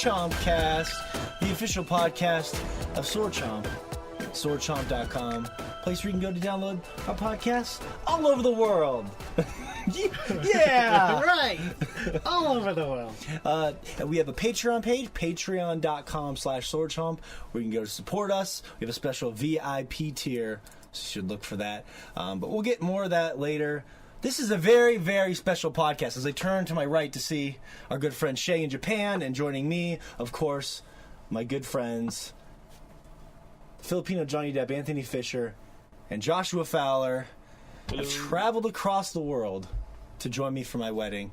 Chompcast, the official podcast of Sword Chomp. SwordChomp.com, place where you can go to download our podcasts all over the world. Yeah! Right! All over the world. And we have a Patreon page, patreon.com/SwordChomp, where you can go to support us. We have a special VIP tier, so you should look for that. But we'll get more of that later. This is a very, very special podcast. As I turn to my right to see our good friend Shay in Japan, and joining me, of course, my good friends Filipino Johnny Depp, Anthony Fisher, and Joshua Fowler have traveled across the world to join me for my wedding.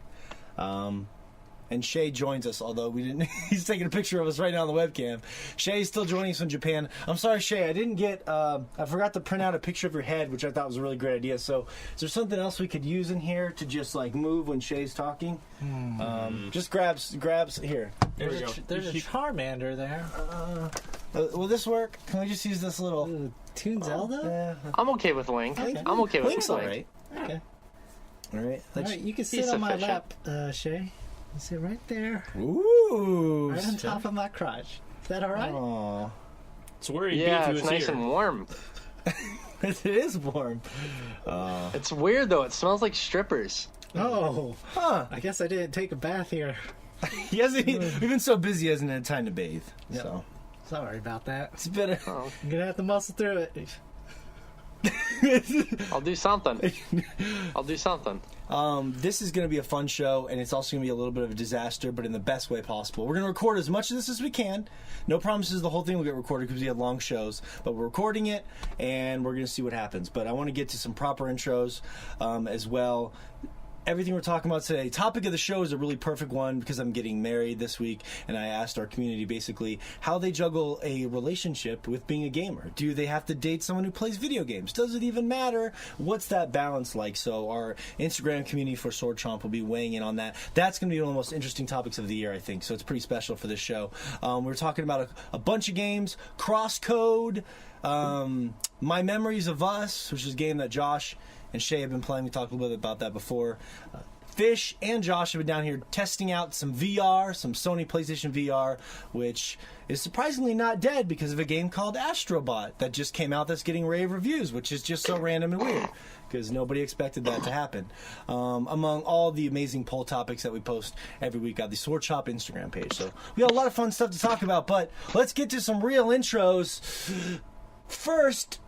And Shay joins us, although we didn't. He's taking a picture of us right now on the webcam. Shay's still joining us from Japan. I'm sorry, Shay, I didn't get. I forgot to print out a picture of your head, which I thought was a really great idea. So, is there something else we could use in here to just like move when Shay's talking? Just grabs here. There's a Charmander there. Will this work? Can we just use this little Toon Zelda? I'm okay with Link. Okay. I'm okay with Link's Link. all right. Okay. All right. All right, you can sit on my lap, Shay. You sit right there. Ooh. Right on top of my crotch. Is that all right? Aww. It's where he Yeah, beat it's to his nice ear. and warm. It is warm. It's weird though. It smells like strippers. Oh. Huh. I guess I didn't take a bath here. He hasn't. We've been so busy, he hasn't had time to bathe. Yep. So Sorry about that. it's been. Oh, I'm going to have to muscle through it. I'll do something. I'll do something. This is going to be a fun show, and it's also going to be a little bit of a disaster, but in the best way possible. We're going to record as much of this as we can. No promises the whole thing will get recorded because we have long shows, but we're recording it, and we're going to see what happens. But I want to get to some proper intros as well. Everything we're talking about today, topic of the show is a really perfect one because I'm getting married this week, and I asked our community basically how they juggle a relationship with being a gamer. Do they have to date someone who plays video games? Does it even matter? What's that balance like? So our Instagram community for Sword Chomp will be weighing in on that. That's going to be one of the most interesting topics of the year, I think, so it's pretty special for this show. We're talking about a bunch of games, CrossCode, My Memories of Us, which is a game that Josh and Shay have been playing. We talked a little bit about that before. Fish and Josh have been down here testing out some VR, some Sony PlayStation VR, which is surprisingly not dead because of a game called Astroboy that just came out that's getting rave reviews, which is just so random and weird because nobody expected that to happen. Among all the amazing poll topics that we post every week on the Sword Chomp Instagram page. So we got a lot of fun stuff to talk about, but let's get to some real intros. First,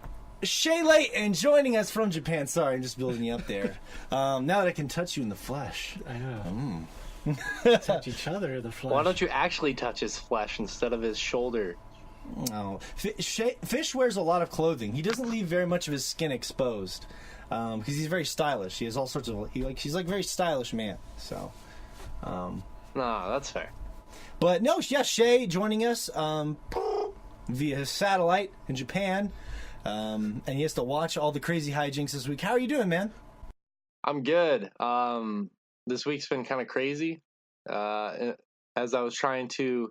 Shay Layton joining us from Japan. Sorry, I'm just building you up there. Now that I can touch you in the flesh. I know. Touch each other in the flesh. Why don't you actually touch his flesh instead of his shoulder? Oh. Fish wears a lot of clothing. He doesn't leave very much of his skin exposed because he's very stylish. He has all sorts of... he's like a very stylish man. So, No, that's fair. but no, yeah, Shay joining us via satellite in Japan. And he has to watch all the crazy hijinks this week. How are you doing, man? I'm good. This week's been kind of crazy. As I was trying to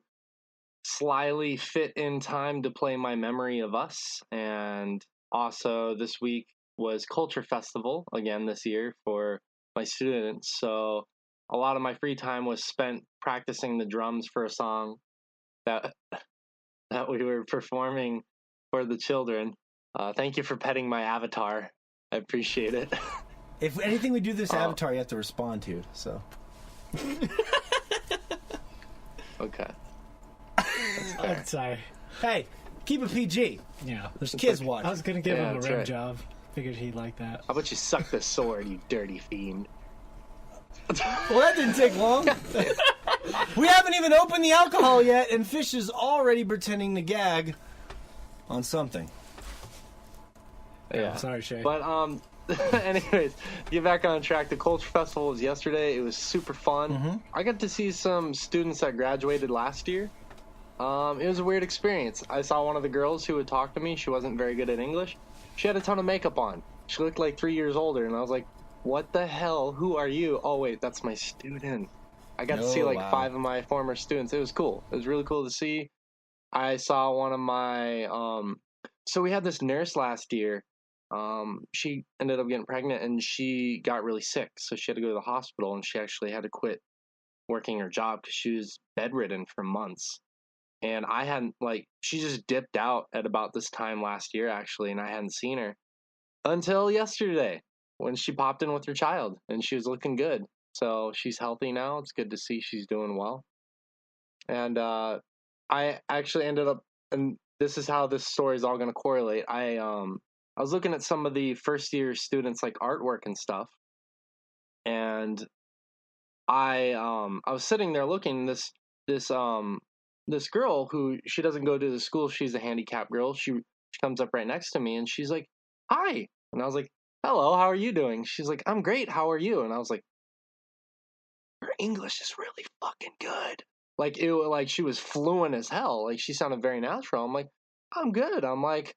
slyly fit in time to play My Memory of Us, and also this week was Culture Festival again this year for my students. So a lot of my free time was spent practicing the drums for a song that we were performing for the children. Thank you for petting my avatar. I appreciate it. If anything we do this avatar, you have to respond to. So. Okay. I'm sorry. Hey, keep it PG. Yeah. There's kids watching. I was going to give Yeah, him a that's rim right. job. Figured he'd like that. How about you suck the sword, you dirty fiend? Well, that didn't take long. We haven't even opened the alcohol yet, and Fish is already pretending to gag on something. Yeah. Sorry, Shay. But anyways, get back on track. The Culture Festival was yesterday. It was super fun. Mm-hmm. I got to see some students that graduated last year. It was a weird experience. I saw one of the girls who would talk to me. She wasn't very good at English. She had a ton of makeup on. She looked like 3 years older, and I was like, what the hell? Who are you? Oh, wait, that's my student. I got to see like wow. 5 of my former students. It was cool. It was really cool to see. I saw one of my... So we had this nurse last year. She ended up getting pregnant, and she got really sick. So she had to go to the hospital, and she actually had to quit working her job because she was bedridden for months. And I hadn't, she just dipped out at about this time last year, actually, and I hadn't seen her until yesterday when she popped in with her child, and she was looking good. So she's healthy now. It's good to see she's doing well. And I actually ended up, and this is how this story is all going to correlate. I was looking at some of the first year students, like artwork and stuff, and I was sitting there looking. This girl who, she doesn't go to the school. She's a handicapped girl. She comes up right next to me, and she's like, "Hi," and I was like, "Hello, how are you doing?" She's like, "I'm great. How are you?" And I was like, "Her English is really fucking good." She was fluent as hell. Like, she sounded very natural. I'm like, "I'm good." I'm like,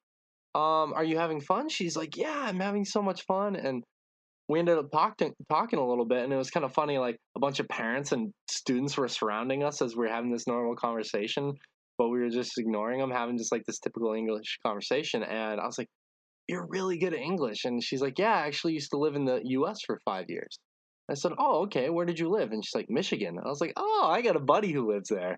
"Are you having fun?" She's like, "Yeah, I'm having so much fun." And we ended up talking a little bit, and it was kind of funny. Like, a bunch of parents and students were surrounding us as we were having this normal conversation, but we were just ignoring them, having just like this typical English conversation. And I was like, "You're really good at English." And she's like, "Yeah, I actually used to live in the U.S. for 5 years." I said, "Oh, okay. Where did you live?" And she's like, "Michigan." I was like, "Oh, I got a buddy who lives there."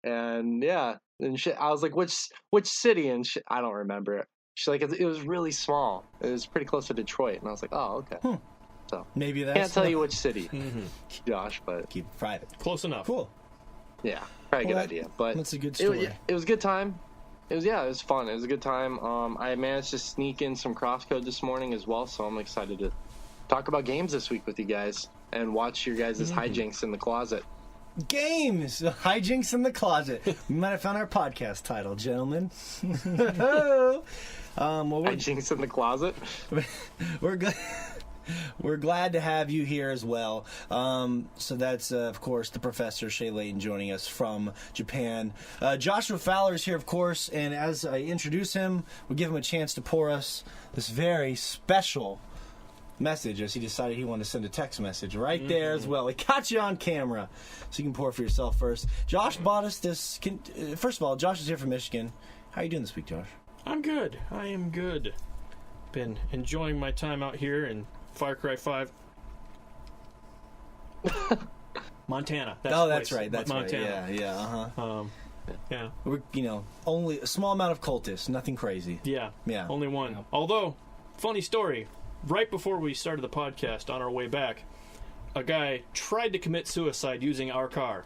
And yeah, and I was like, "Which city?" And I don't remember it. She's like, "It was really small. It was pretty close to Detroit." And I was like, "Oh, okay." So Maybe that's... can't tell you which city, Josh, but Keep it private. Close enough. Cool. yeah, probably a good idea. But That's a good story. it was a good time. It was fun. It was a good time. I managed to sneak in some CrossCode this morning as well, so I'm excited to talk about games this week with you guys and watch your guys' hijinks in the closet. Games! Hijinks in the Closet. We might have found our podcast title, gentlemen. Hijinks in the closet? We're glad. We're glad to have you here as well. So that's, of course, the Professor Shay Layton joining us from Japan. Joshua Fowler is here, of course, and as I introduce him, we'll give him a chance to pour us this very special message, as he decided he wanted to send a text message right there as well. We caught you on camera, so you can pour for yourself first. Josh bought us this. First of all, Josh is here from Michigan. How are you doing this week, Josh? I'm good. I am good. Been enjoying my time out here in Far Cry 5. Montana. That's right. That's Montana. Right. Yeah. Yeah. We're, only a small amount of cultists, nothing crazy. Yeah. Yeah. Only one. Although, funny story. Right before we started the podcast, on our way back, a guy tried to commit suicide using our car.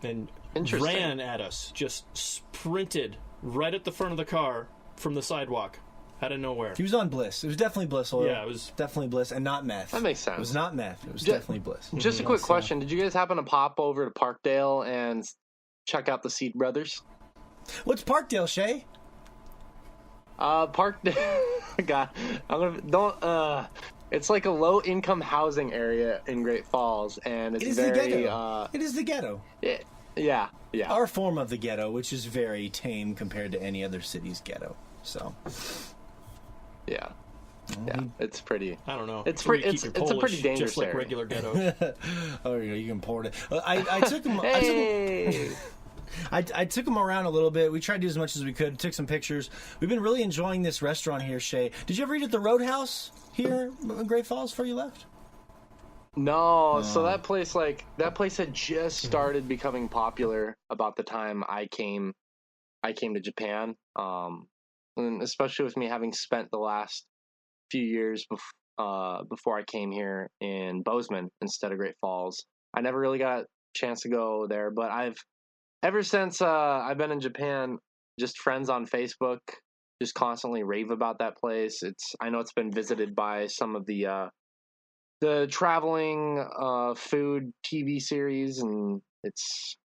And ran at us. Just sprinted right at the front of the car from the sidewalk. Out of nowhere. He was on Bliss. It was definitely Bliss oil. Yeah, it was definitely Bliss, and not meth. That makes sense. It was not meth. It was definitely Bliss. Just a quick question. Did you guys happen to pop over to Parkdale and check out the Seed Brothers? What's Parkdale, Shay? Parkdale. God, it's like a low-income housing area in Great Falls, and it's the very. ghetto. It is the ghetto. Yeah. Our form of the ghetto, which is very tame compared to any other city's ghetto. So. Yeah, it's pretty. I don't know. It's pretty. It's a pretty dangerous just like area. regular ghettos. Oh, you can pour it. I took him. Hey. I took him around a little bit. We tried to do as much as we could. Took some pictures. We've been really enjoying this restaurant here, Shay. Did you ever eat at the Roadhouse here in Great Falls before you left? No, so that place had just started becoming popular about the time I came to Japan. And especially with me having spent the last few years before I came here in Bozeman instead of Great Falls, I never really got a chance to go there. But ever since I've been in Japan, just friends on Facebook just constantly rave about that place. I know it's been visited by some of the traveling food TV series, and it's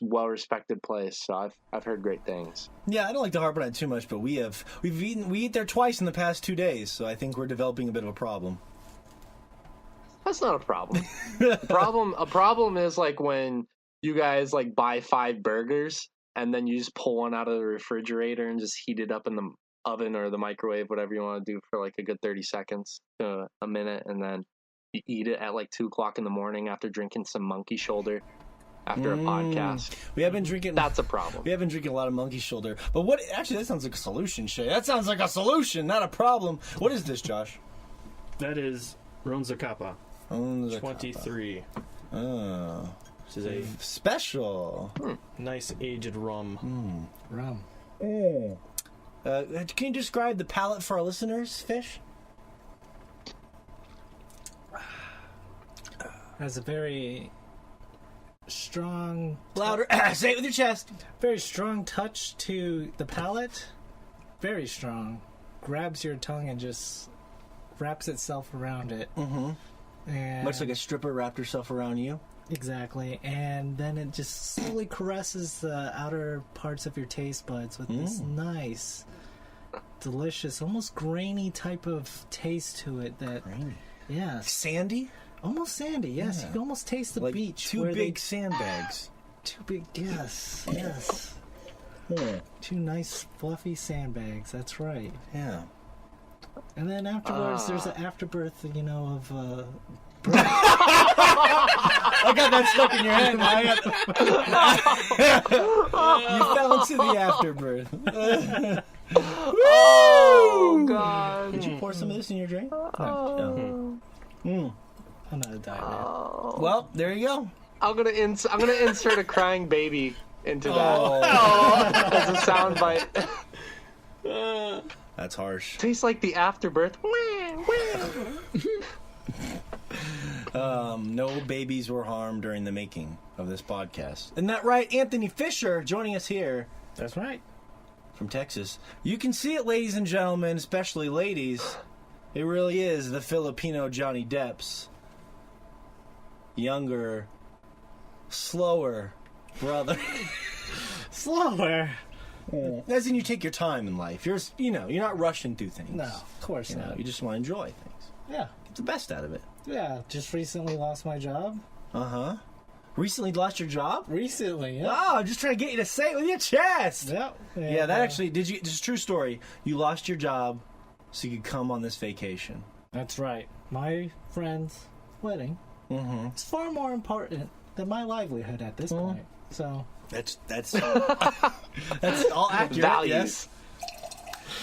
a well-respected place, so I've heard great things. Yeah, I don't like to harp on it too much, but we eat there twice in the past 2 days, so I think we're developing a bit of a problem. That's not a problem. A problem is like when you guys like buy 5 burgers and then you just pull one out of the refrigerator and just heat it up in the oven or the microwave, whatever you want to do, for like a good 30 seconds to a minute, and then you eat it at like 2 o'clock in the morning after drinking some monkey shoulder. After a podcast. We have been drinking... That's a problem. We have been drinking a lot of monkey shoulder. But what... Actually, that sounds like a solution, Shay. That sounds like a solution, not a problem. What is this, Josh? That is Ronzacapa. Owns a 23. Oh. This is a Special. nice aged rum. Rum. Can you describe the palate for our listeners, Fish? Has a very strong, Louder. Say it with your chest. very strong touch to the palate. Very strong. Grabs your tongue and just wraps itself around it. Mm-hmm. And Much like a stripper wrapped herself around you. exactly. And then it just slowly caresses the outer parts of your taste buds with this nice, delicious, almost grainy type of taste to it. That yeah, Sandy? almost sandy. Yes, you can almost taste the Like beach. two where big sandbags. Two big. Yes, yes. Two nice fluffy sandbags. That's right. Yeah. And then afterwards, there's an afterbirth, of I got that stuck in your head. You fell into the afterbirth. Oh God! Did you pour some of this in your drink? I'm not a diet man. Well, there you go. I'm gonna insert a crying baby into that Oh, as a soundbite. that's harsh. Tastes like the afterbirth. No babies were harmed during the making of this podcast. Isn't that right? Anthony Fisher joining us here That's right. from Texas. You can see it, ladies and gentlemen, especially ladies. It really is the Filipino Johnny Depp's younger, slower brother. Slower. As in, you take your time in life. You're not rushing through things. No, of course not. You just want to enjoy things. Yeah. Get the best out of it. Yeah. Just recently lost my job. Recently lost your job? Recently, yeah. Oh, I'm just trying to get you to say it with your chest. Yep. Yeah, that actually, this is a true story. You lost your job so you could come on this vacation. That's right. My friend's wedding. It's far more important than my livelihood at this point. So That's that's all accurate. Values. Yes.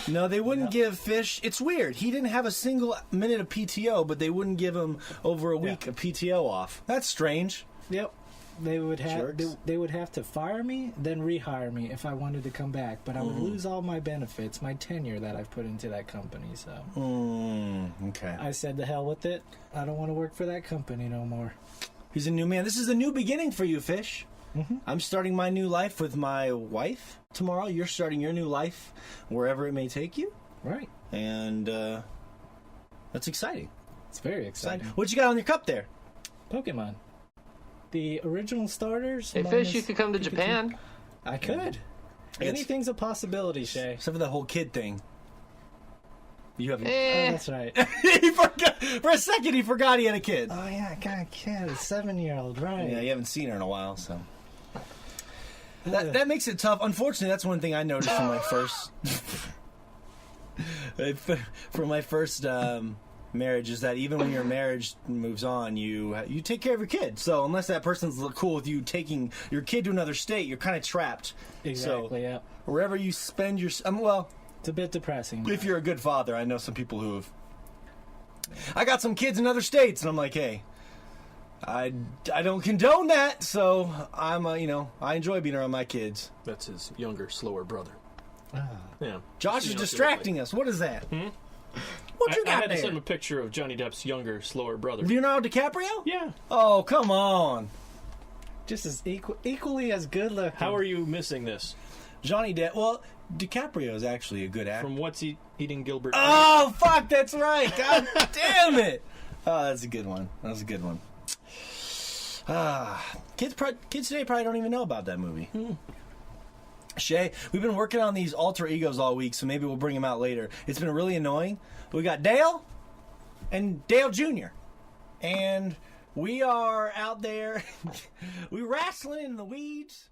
No, they wouldn't give Fish. It's weird. He didn't have a single minute of PTO, but they wouldn't give him over a week of PTO off. That's strange. yep. They would have Jerks. they would have to fire me, then rehire me if I wanted to come back. But I would lose all my benefits, my tenure that I've put into that company. So Okay. I said, the hell with it. I don't want to work for that company no more. He's a new man. This is a new beginning for you, Fish. I'm starting my new life with my wife tomorrow. You're starting your new life wherever it may take you. Right. And that's exciting. It's very exciting. What you got on your cup there? Pokemon. The original starters. Hey, Fish, you could come to Japan. I could. It's- Anything's a possibility, Shay. Except for the whole kid thing. You haven't. Oh, that's right. He forgot for a second. He forgot he had a kid. Oh yeah, I got a kid, a 7-year-old, right? Yeah, you haven't seen her in a while, so that makes it tough. Unfortunately, that's one thing I noticed from my first marriage is that even when your marriage moves on, you take care of your kid. So unless that person's cool with you taking your kid to another state, you're kind of trapped. Exactly. So Yeah. wherever you spend your It's a bit depressing. if you're a good father, I know some people who have. I got some kids in other states, and I'm like, hey, I don't condone that. So I'm I enjoy being around my kids. That's his younger, slower brother. Ah. Yeah. Josh is distracting us. What is that? What you I got had to send him there? a picture of Johnny Depp's younger, slower brother. Leonardo DiCaprio? Yeah. Oh, come on. Just as equally as good looking. How are you missing this? Johnny Depp. Well, DiCaprio is actually a good actor. From What's Eating Gilbert? Oh, fuck, that's right. God damn it. Oh, that's a good one. That was a good one. Kids today probably don't even know about that movie. Shay, we've been working on these alter egos all week, so maybe we'll bring them out later. It's been really annoying. We got Dale and Dale Jr. And we are out there. We wrestling in the weeds.